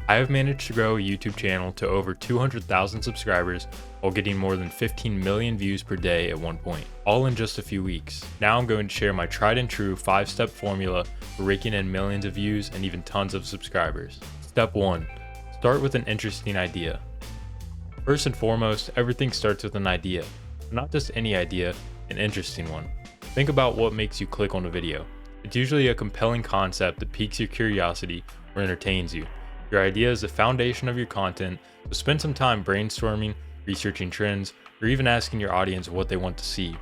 I have managed to grow a YouTube channel to over 200,000 subscribers while getting more than 15 million views per day at one point, all in just a few weeks. Now I'm going to share my tried and true 5-step formula for raking in millions of views and even tons of subscribers. Step 1. Start with an interesting idea. First and foremost, everything starts with an idea. Not just any idea, an interesting one. Think about what makes you click on a video. It's usually a compelling concept that piques your curiosity or entertains you. Your idea is the foundation of your content, so spend some time brainstorming, researching trends, or even asking your audience what they want to see.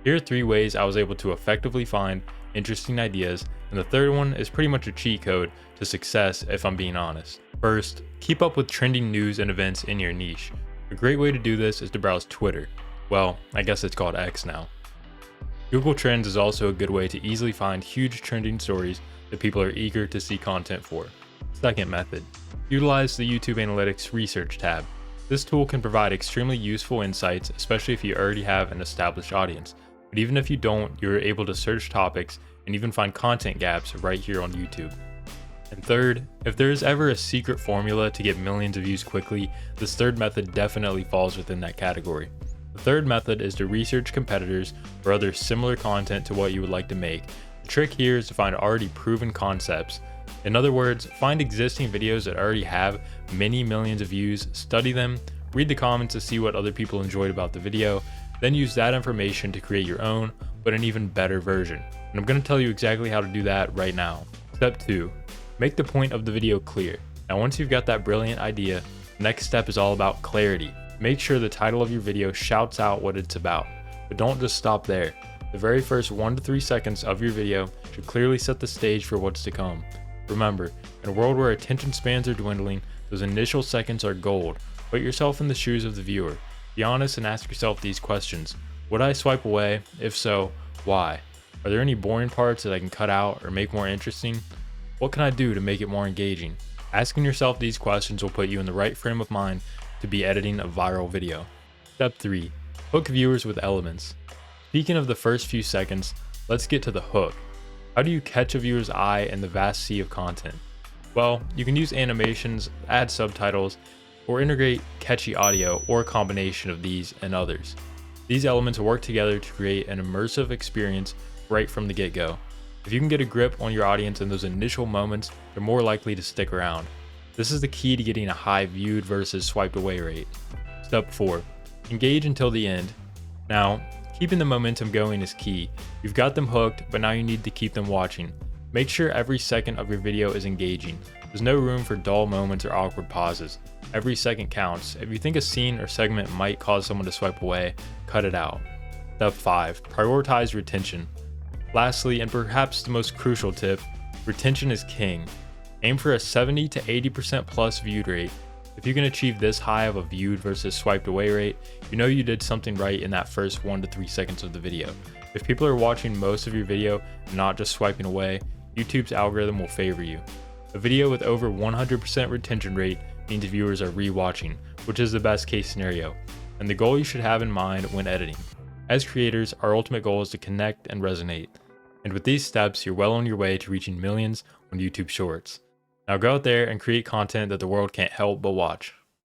Here are 3 ways I was able to effectively find interesting ideas, and the third one is pretty much a cheat code to success if I'm being honest. First, keep up with trending news and events in your niche. A great way to do this is to browse Twitter. Well, I guess it's called X now. Google Trends is also a good way to easily find huge trending stories that people are eager to see content for. Second method, utilize the YouTube Analytics Research tab. This tool can provide extremely useful insights, especially if you already have an established audience. But even if you don't, you're able to search topics and even find content gaps right here on YouTube. And third, if there is ever a secret formula to get millions of views quickly, this third method definitely falls within that category. The third method is to research competitors or other similar content to what you would like to make. The trick here is to find already proven concepts. In other words, find existing videos that already have many millions of views, study them, read the comments to see what other people enjoyed about the video, then use that information to create your own, but an even better version. And I'm going to tell you exactly how to do that right now. Step 2. Make the point of the video clear. Now once you've got that brilliant idea, the next step is all about clarity. Make sure the title of your video shouts out what it's about, but don't just stop there. The very first 1 to 3 seconds of your video should clearly set the stage for what's to come. Remember, in a world where attention spans are dwindling, those initial seconds are gold. Put yourself in the shoes of the viewer. Be honest and ask yourself these questions. Would I swipe away? If so, why? Are there any boring parts that I can cut out or make more interesting? What can I do to make it more engaging? Asking yourself these questions will put you in the right frame of mind to be editing a viral video. Step 3. Hook viewers with elements. Speaking of the first few seconds, let's get to the hook. How do you catch a viewer's eye in the vast sea of content? Well, you can use animations, add subtitles, or integrate catchy audio or a combination of these and others. These elements work together to create an immersive experience right from the get-go. If you can get a grip on your audience in those initial moments, they're more likely to stick around. This is the key to getting a high viewed versus swiped away rate. Step 4. Engage until the end. Now, keeping the momentum going is key. You've got them hooked, but now you need to keep them watching. Make sure every second of your video is engaging. There's no room for dull moments or awkward pauses. Every second counts. If you think a scene or segment might cause someone to swipe away, cut it out. Step 5. Prioritize retention. Lastly, and perhaps the most crucial tip, retention is king. Aim for a 70 to 80% plus viewed rate. If you can achieve this high of a viewed versus swiped away rate, you know you did something right in that first 1 to 3 seconds of the video. If people are watching most of your video and not just swiping away, YouTube's algorithm will favor you. A video with over 100% retention rate means viewers are re-watching, which is the best case scenario, and the goal you should have in mind when editing. As creators, our ultimate goal is to connect and resonate. And with these steps, you're well on your way to reaching millions on YouTube Shorts. Now go out there and create content that the world can't help but watch.